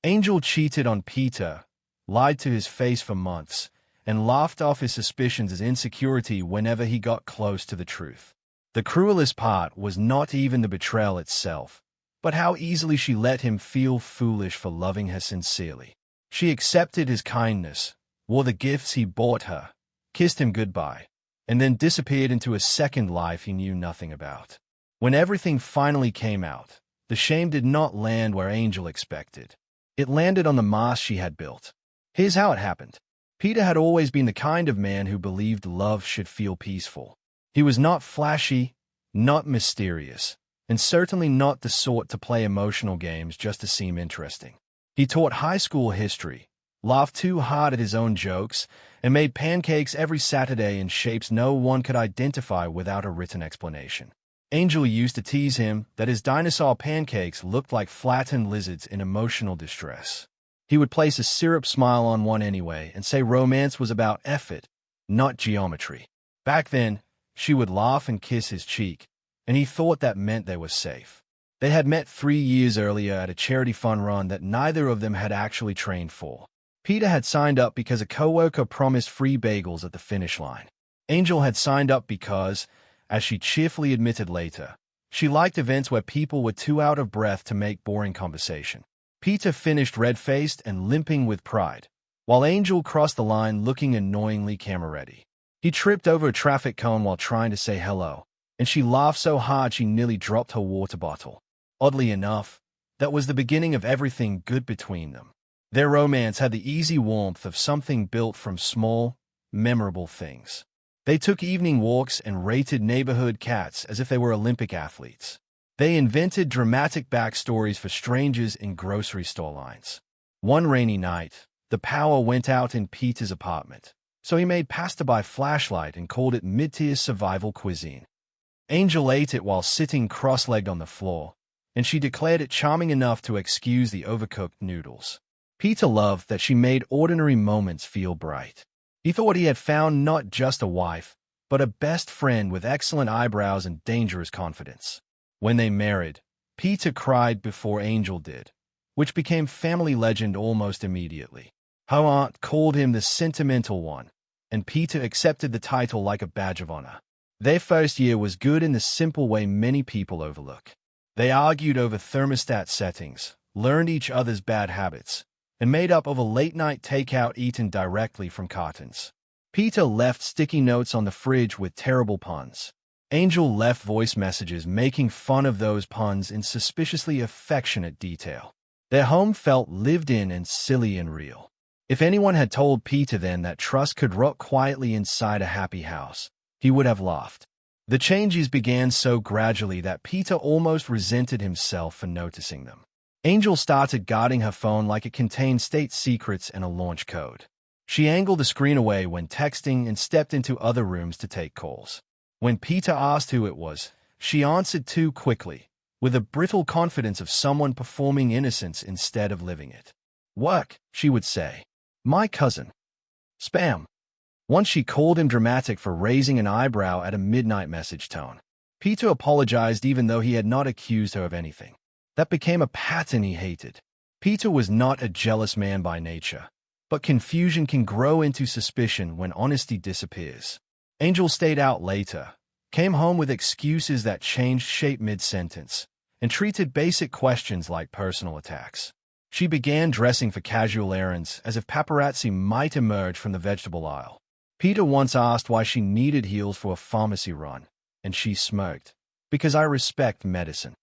Angel cheated on Peter, lied to his face for months, and laughed off his suspicions as insecurity whenever he got close to the truth. The cruelest part was not even the betrayal itself, but how easily she let him feel foolish for loving her sincerely. She accepted his kindness, wore the gifts he bought her, kissed him goodbye, and then disappeared into a second life he knew nothing about. When everything finally came out, the shame did not land where Angel expected. It landed on the mast she had built. Here's how it happened. Peter had always been the kind of man who believed love should feel peaceful. He was not flashy, not mysterious, and certainly not the sort to play emotional games just to seem interesting. He taught high school history, laughed too hard at his own jokes, and made pancakes every Saturday in shapes no one could identify without a written explanation. Angel used to tease him that his dinosaur pancakes looked like flattened lizards in emotional distress. He would place a syrup smile on one anyway and say romance was about effort, not geometry. Back then, she would laugh and kiss his cheek, and he thought that meant they were safe. They had met 3 years earlier at a charity fun run that neither of them had actually trained for. Peter had signed up because a coworker promised free bagels at the finish line. Angel had signed up because, as she cheerfully admitted later, she liked events where people were too out of breath to make boring conversation. Peter finished red-faced and limping with pride, while Angel crossed the line looking annoyingly camera-ready. He tripped over a traffic cone while trying to say hello, and she laughed so hard she nearly dropped her water bottle. Oddly enough, that was the beginning of everything good between them. Their romance had the easy warmth of something built from small, memorable things. They took evening walks and rated neighborhood cats as if they were Olympic athletes. They invented dramatic backstories for strangers in grocery store lines. One rainy night, the power went out in Peter's apartment, so he made pasta by flashlight and called it mid-tier survival cuisine. Angel ate it while sitting cross-legged on the floor, and she declared it charming enough to excuse the overcooked noodles. Peter loved that she made ordinary moments feel bright. He thought he had found not just a wife, but a best friend with excellent eyebrows and dangerous confidence. When they married, Peter cried before Angel did, which became family legend almost immediately. Her aunt called him the sentimental one, and Peter accepted the title like a badge of honor. Their first year was good in the simple way many people overlook. They argued over thermostat settings, learned each other's bad habits, and made up over late-night takeout eaten directly from cartons. Peter left sticky notes on the fridge with terrible puns. Angel left voice messages making fun of those puns in suspiciously affectionate detail. Their home felt lived in and silly and real. If anyone had told Peter then that trust could rot quietly inside a happy house, he would have laughed. The changes began so gradually that Peter almost resented himself for noticing them. Angel started guarding her phone like it contained state secrets and a launch code. She angled the screen away when texting and stepped into other rooms to take calls. When Peter asked who it was, she answered too quickly, with a brittle confidence of someone performing innocence instead of living it. "Work," she would say. "My cousin." Spam. Once she called him dramatic for raising an eyebrow at a midnight message tone. Peter apologized even though he had not accused her of anything. That became a pattern he hated. Peter was not a jealous man by nature, but confusion can grow into suspicion when honesty disappears. Angel stayed out later, came home with excuses that changed shape mid-sentence, and treated basic questions like personal attacks. She began dressing for casual errands as if paparazzi might emerge from the vegetable aisle. Peter once asked why she needed heels for a pharmacy run, and she smirked, "Because I respect medicine."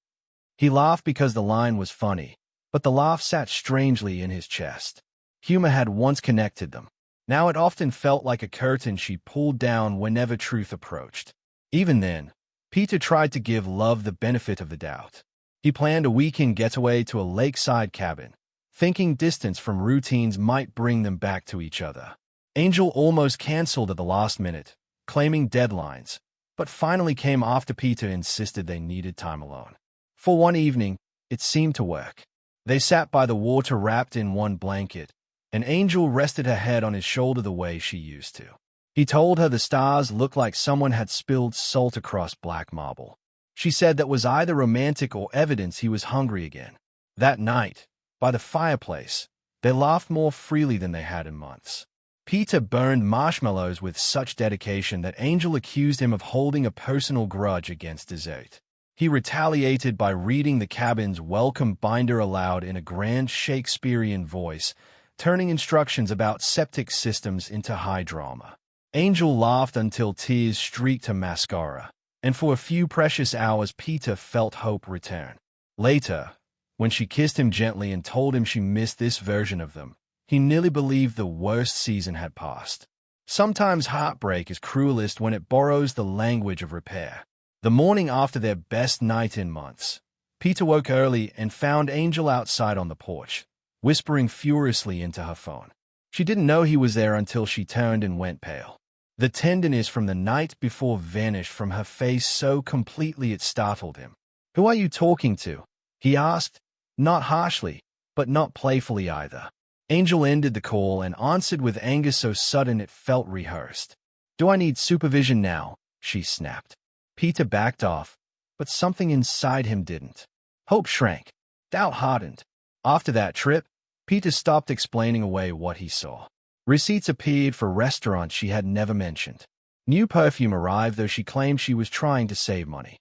He laughed because the line was funny, but the laugh sat strangely in his chest. Humor had once connected them. Now it often felt like a curtain she pulled down whenever truth approached. Even then, Peter tried to give love the benefit of the doubt. He planned a weekend getaway to a lakeside cabin, thinking distance from routines might bring them back to each other. Angel almost canceled at the last minute, claiming deadlines, but finally came after Peter insisted they needed time alone. For one evening, it seemed to work. They sat by the water wrapped in one blanket, and Angel rested her head on his shoulder the way she used to. He told her the stars looked like someone had spilled salt across black marble. She said that was either romantic or evidence he was hungry again. That night, By the fireplace, they laughed more freely than they had in months. Peter burned marshmallows with such dedication that Angel accused him of holding a personal grudge against dessert. He retaliated by reading the cabin's welcome binder aloud in a grand Shakespearean voice, turning instructions about septic systems into high drama. Angel laughed until tears streaked her mascara, and for a few precious hours Peter felt hope return. Later, when she kissed him gently and told him she missed this version of them, he nearly believed the worst season had passed. Sometimes heartbreak is cruelest when it borrows the language of repair. The morning after their best night in months, Peter woke early and found Angel outside on the porch, whispering furiously into her phone. She didn't know he was there until she turned and went pale. The tenderness from the night before vanished from her face so completely it startled him. "Who are you talking to?" he asked, not harshly, but not playfully either. Angel ended the call and answered with anger so sudden it felt rehearsed. "Do I need supervision now?" she snapped. Peter backed off, but something inside him didn't. Hope shrank. Doubt hardened. After that trip, Peter stopped explaining away what he saw. Receipts appeared for restaurants she had never mentioned. New perfume arrived, though she claimed she was trying to save money.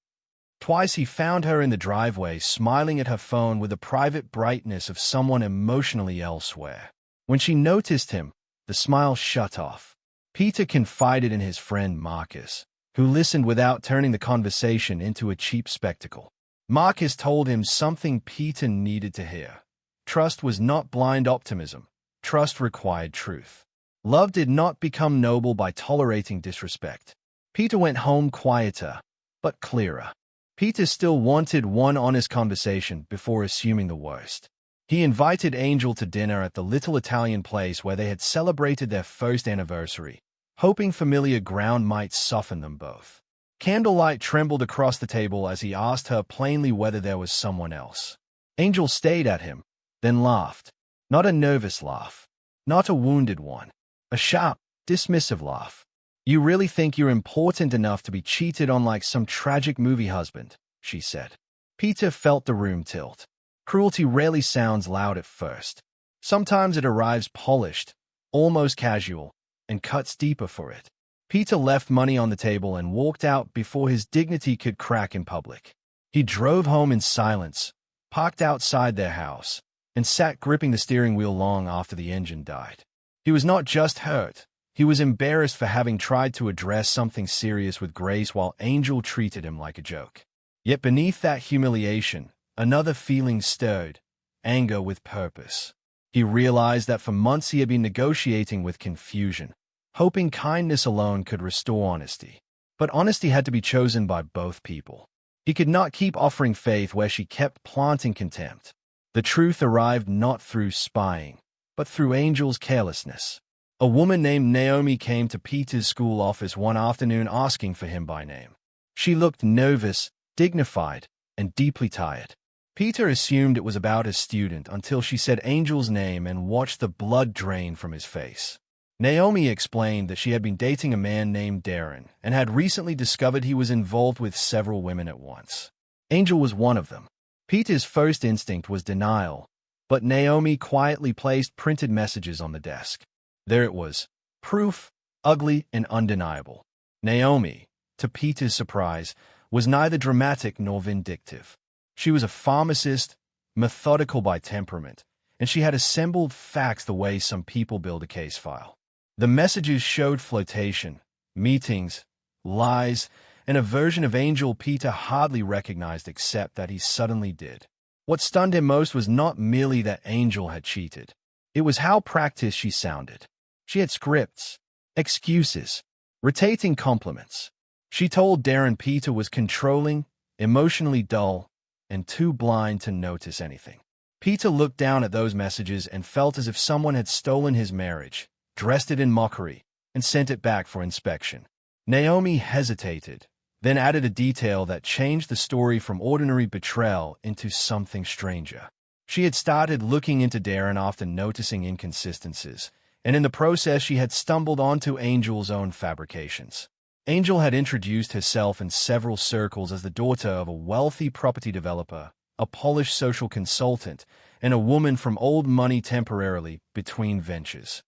Twice he found her in the driveway, smiling at her phone with the private brightness of someone emotionally elsewhere. When she noticed him, the smile shut off. Peter confided in his friend Marcus, who listened without turning the conversation into a cheap spectacle. Marcus told him something Peter needed to hear. Trust was not blind optimism. Trust required truth. Love did not become noble by tolerating disrespect. Peter went home quieter, but clearer. Peter still wanted one honest conversation before assuming the worst. He invited Angel to dinner at the little Italian place where they had celebrated their first anniversary, hoping familiar ground might soften them both. Candlelight trembled across the table as he asked her plainly whether there was someone else. Angel stared at him, then laughed. Not a nervous laugh, not a wounded one, a sharp, dismissive laugh. "You really think you're important enough to be cheated on like some tragic movie husband," she said. Peter felt the room tilt. Cruelty rarely sounds loud at first. Sometimes it arrives polished, almost casual, and cuts deeper for it. Peter left money on the table and walked out before his dignity could crack in public. He drove home in silence, parked outside their house, and sat gripping the steering wheel long after the engine died. He was not just hurt. He was embarrassed for having tried to address something serious with grace while Angel treated him like a joke. Yet beneath that humiliation, another feeling stirred, anger with purpose. He realized that for months he had been negotiating with confusion, hoping kindness alone could restore honesty. But honesty had to be chosen by both people. He could not keep offering faith where she kept planting contempt. The truth arrived not through spying, but through Angel's carelessness. A woman named Naomi came to Peter's school office one afternoon asking for him by name. She looked nervous, dignified, and deeply tired. Peter assumed it was about his student until she said Angel's name and watched the blood drain from his face. Naomi explained that she had been dating a man named Darren and had recently discovered he was involved with several women at once. Angel was one of them. Peter's first instinct was denial, but Naomi quietly placed printed messages on the desk. There it was, proof, ugly and undeniable. Naomi, to Peter's surprise, was neither dramatic nor vindictive. She was a pharmacist, methodical by temperament, and she had assembled facts the way some people build a case file. The messages showed flirtation, meetings, lies, and a version of Angel Peter hardly recognized except that he suddenly did. What stunned him most was not merely that Angel had cheated. It was how practiced she sounded. She had scripts, excuses, rotating compliments. She told Darren Peter was controlling, emotionally dull, and too blind to notice anything. Peter looked down at those messages and felt as if someone had stolen his marriage, dressed it in mockery, and sent it back for inspection. Naomi hesitated, then added a detail that changed the story from ordinary betrayal into something stranger. She had started looking into Darren after noticing inconsistencies, and in the process she had stumbled onto Angel's own fabrications. Angel had introduced herself in several circles as the daughter of a wealthy property developer, a polished social consultant, and a woman from old money temporarily between ventures.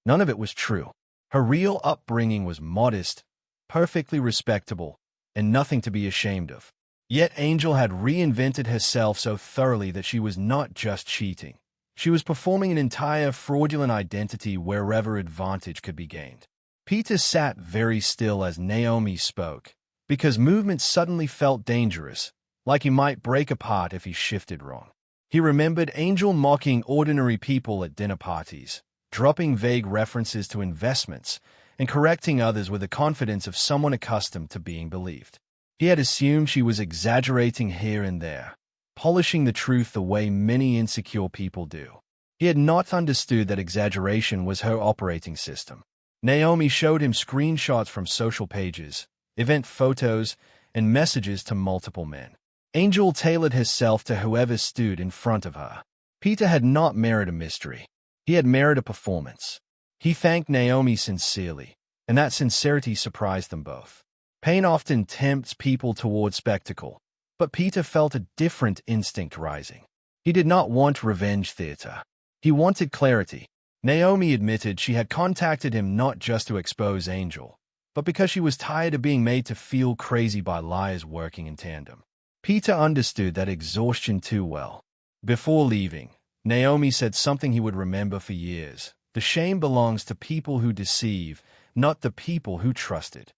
None of it was true. Her real upbringing was modest, perfectly respectable, and nothing to be ashamed of. Yet Angel had reinvented herself so thoroughly that she was not just cheating. She was performing an entire fraudulent identity wherever advantage could be gained. Peter sat very still as Naomi spoke, because movement suddenly felt dangerous, like he might break apart if he shifted wrong. He remembered Angel mocking ordinary people at dinner parties, dropping vague references to investments, and correcting others with the confidence of someone accustomed to being believed. He had assumed she was exaggerating here and there, polishing the truth the way many insecure people do. He had not understood that exaggeration was her operating system. Naomi showed him screenshots from social pages, event photos, and messages to multiple men. Angel tailored herself to whoever stood in front of her. Peter had not married a mystery. He had married a performance. He thanked Naomi sincerely, and that sincerity surprised them both. Pain often tempts people toward spectacle, but Peter felt a different instinct rising. He did not want revenge theater. He wanted clarity. Naomi admitted she had contacted him not just to expose Angel, but because she was tired of being made to feel crazy by liars working in tandem. Peter understood that exhaustion too well. Before leaving, Naomi said something he would remember for years. The shame belongs to people who deceive, not the people who trusted.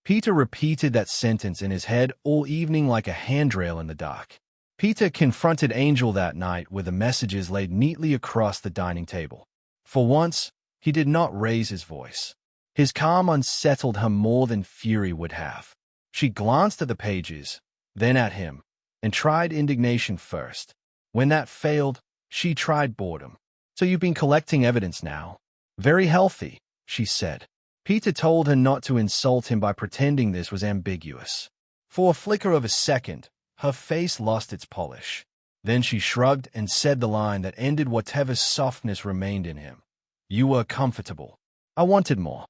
Peter repeated that sentence in his head all evening like a handrail in the dark. Peter confronted Angel that night with the messages laid neatly across the dining table. For once, he did not raise his voice. His calm unsettled her more than fury would have. She glanced at the pages, then at him, and tried indignation first. When that failed, she tried boredom. "So you've been collecting evidence now?" "Very healthy," she said. Peter told her not to insult him by pretending this was ambiguous. For a flicker of a second, her face lost its polish. Then she shrugged and said the line that ended whatever softness remained in him. "You were comfortable. I wanted more."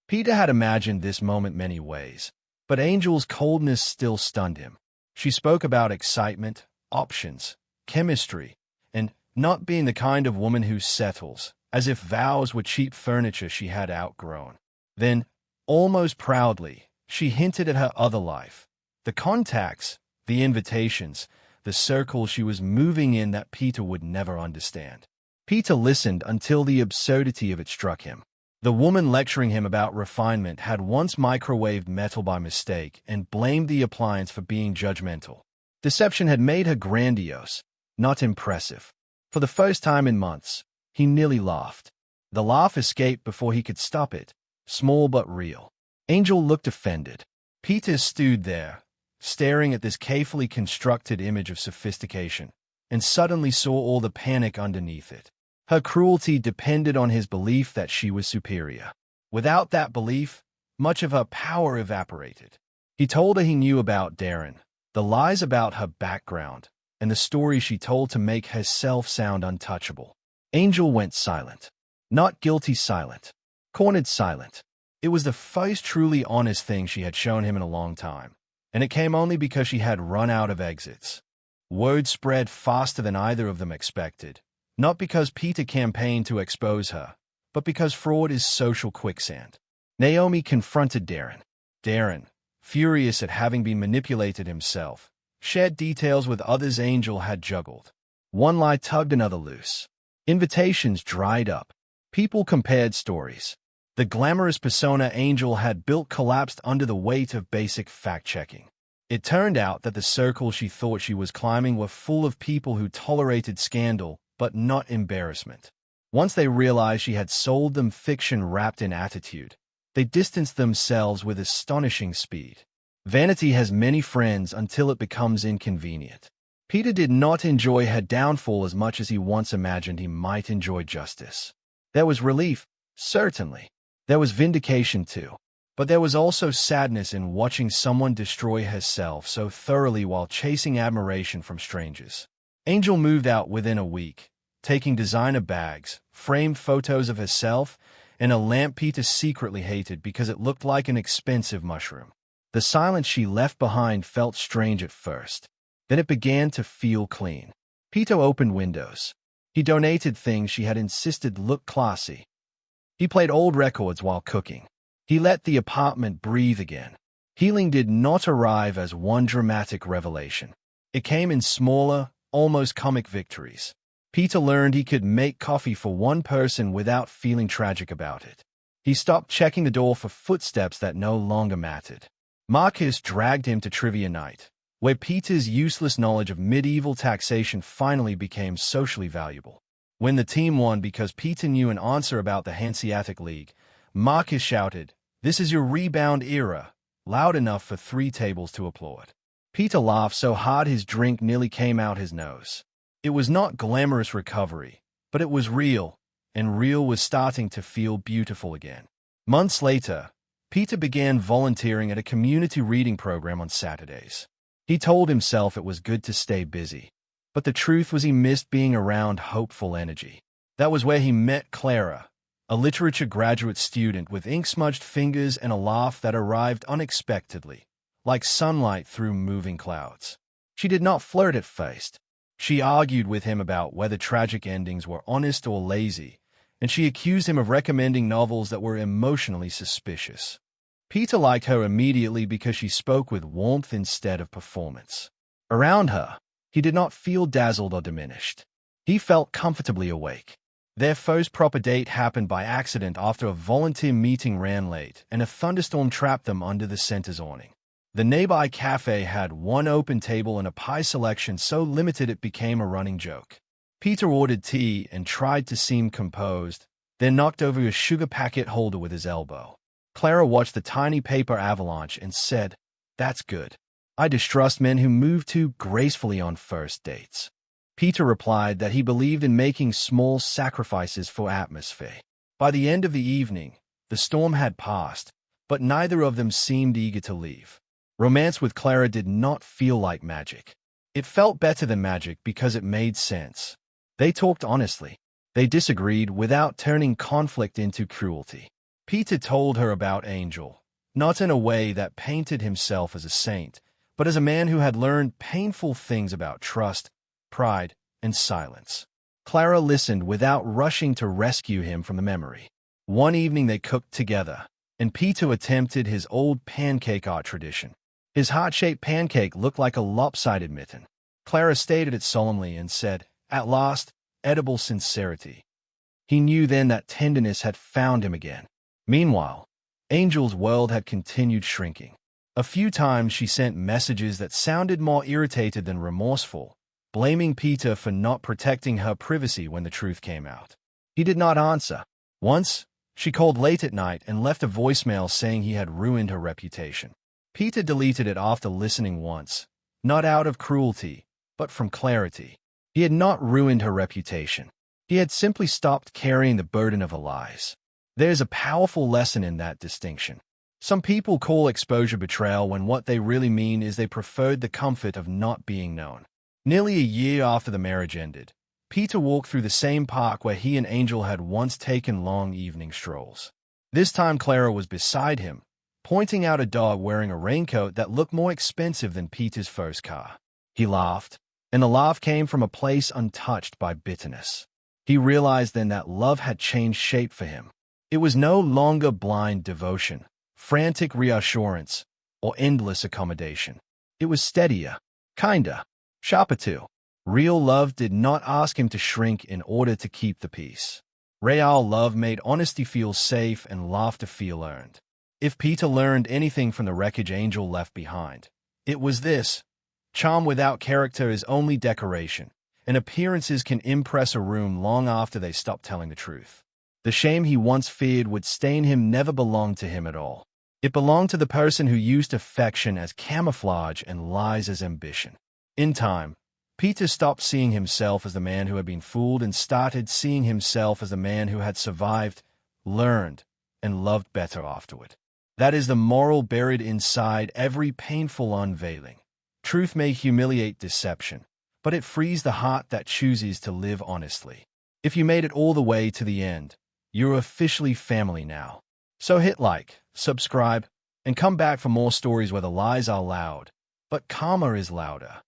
Peter had imagined this moment many ways, but Angel's coldness still stunned him. She spoke about excitement, options, chemistry, and not being the kind of woman who settles, as if vows were cheap furniture she had outgrown. Then, almost proudly, she hinted at her other life, the contacts, the invitations, the circle she was moving in that Peter would never understand. Peter listened until the absurdity of it struck him. The woman lecturing him about refinement had once microwaved metal by mistake and blamed the appliance for being judgmental. Deception had made her grandiose, not impressive. For the first time in months, he nearly laughed. The laugh escaped before he could stop it, small but real. Angel looked offended. Peter stood there, staring at this carefully constructed image of sophistication, and suddenly saw all the panic underneath it. Her cruelty depended on his belief that she was superior. Without that belief, much of her power evaporated. He told her he knew about Darren, the lies about her background, and the story she told to make herself sound untouchable. Angel went silent. Not guilty silent. Cornered silent. It was the first truly honest thing she had shown him in a long time, and it came only because she had run out of exits. Word spread faster than either of them expected, not because Peter campaigned to expose her, but because fraud is social quicksand. Naomi confronted Darren. Darren, furious at having been manipulated himself, shared details with others Angel had juggled. One lie tugged another loose. Invitations dried up. People compared stories. The glamorous persona Angel had built collapsed under the weight of basic fact-checking. It turned out that the circles she thought she was climbing were full of people who tolerated scandal, but not embarrassment. Once they realized she had sold them fiction wrapped in attitude, they distanced themselves with astonishing speed. Vanity has many friends until it becomes inconvenient. Peter did not enjoy her downfall as much as he once imagined he might enjoy justice. There was relief, certainly. There was vindication too. But there was also sadness in watching someone destroy herself so thoroughly while chasing admiration from strangers. Angel moved out within a week, taking designer bags, framed photos of herself, and a lamp Peter secretly hated because it looked like an expensive mushroom. The silence she left behind felt strange at first. Then it began to feel clean. Peter opened windows, He donated things she had insisted looked classy. He played old records while cooking. He let the apartment breathe again. Healing did not arrive as one dramatic revelation. It came in smaller, almost comic victories. Peter learned he could make coffee for one person without feeling tragic about it. He stopped checking the door for footsteps that no longer mattered. Marcus dragged him to trivia night, where Peter's useless knowledge of medieval taxation finally became socially valuable. When the team won because Peter knew an answer about the Hanseatic League, Marcus shouted, "This is your rebound era," loud enough for 3 tables to applaud. Peter laughed so hard his drink nearly came out his nose. It was not glamorous recovery, but it was real, and real was starting to feel beautiful again. Months later, Peter began volunteering at a community reading program on Saturdays. He told himself it was good to stay busy, but the truth was he missed being around hopeful energy. That was where he met Clara, a literature graduate student with ink-smudged fingers and a laugh that arrived unexpectedly, like sunlight through moving clouds. She did not flirt at first. She argued with him about whether tragic endings were honest or lazy, and she accused him of recommending novels that were emotionally suspicious. Peter liked her immediately because she spoke with warmth instead of performance. Around her, he did not feel dazzled or diminished. He felt comfortably awake. Their first proper date happened by accident after a volunteer meeting ran late and a thunderstorm trapped them under the center's awning. The nearby cafe had one open table and a pie selection so limited it became a running joke. Peter ordered tea and tried to seem composed, then knocked over a sugar packet holder with his elbow. Clara watched the tiny paper avalanche and said, "That's good. I distrust men who move too gracefully on first dates." Peter replied that he believed in making small sacrifices for atmosphere. By the end of the evening, the storm had passed, but neither of them seemed eager to leave. Romance with Clara did not feel like magic. It felt better than magic because it made sense. They talked honestly. They disagreed without turning conflict into cruelty. Peter told her about Angel, not in a way that painted himself as a saint, but as a man who had learned painful things about trust, pride, and silence. Clara listened without rushing to rescue him from the memory. One evening they cooked together, and Peter attempted his old pancake art tradition. His heart-shaped pancake looked like a lopsided mitten. Clara stated it solemnly and said, "At last, edible sincerity." He knew then that tenderness had found him again. Meanwhile, Angel's world had continued shrinking. A few times she sent messages that sounded more irritated than remorseful, blaming Peter for not protecting her privacy when the truth came out. He did not answer. Once, she called late at night and left a voicemail saying he had ruined her reputation. Peter deleted it after listening once, not out of cruelty, but from clarity. He had not ruined her reputation. He had simply stopped carrying the burden of her lies. There's a powerful lesson in that distinction. Some people call exposure betrayal when what they really mean is they preferred the comfort of not being known. Nearly a year after the marriage ended, Peter walked through the same park where he and Angel had once taken long evening strolls. This time Clara was beside him, pointing out a dog wearing a raincoat that looked more expensive than Peter's first car. He laughed, and the laugh came from a place untouched by bitterness. He realized then that love had changed shape for him. It was no longer blind devotion, frantic reassurance, or endless accommodation. It was steadier, kinder, sharper too. Real love did not ask him to shrink in order to keep the peace. Real love made honesty feel safe and laughter feel earned. If Peter learned anything from the wreckage Angel left behind, it was this: charm without character is only decoration, and appearances can impress a room long after they stop telling the truth. The shame he once feared would stain him never belonged to him at all. It belonged to the person who used affection as camouflage and lies as ambition. In time, Peter stopped seeing himself as the man who had been fooled and started seeing himself as the man who had survived, learned, and loved better afterward. That is the moral buried inside every painful unveiling. Truth may humiliate deception, but it frees the heart that chooses to live honestly. If you made it all the way to the end, you're officially family now. So hit like, subscribe, and come back for more stories where the lies are loud, but karma is louder.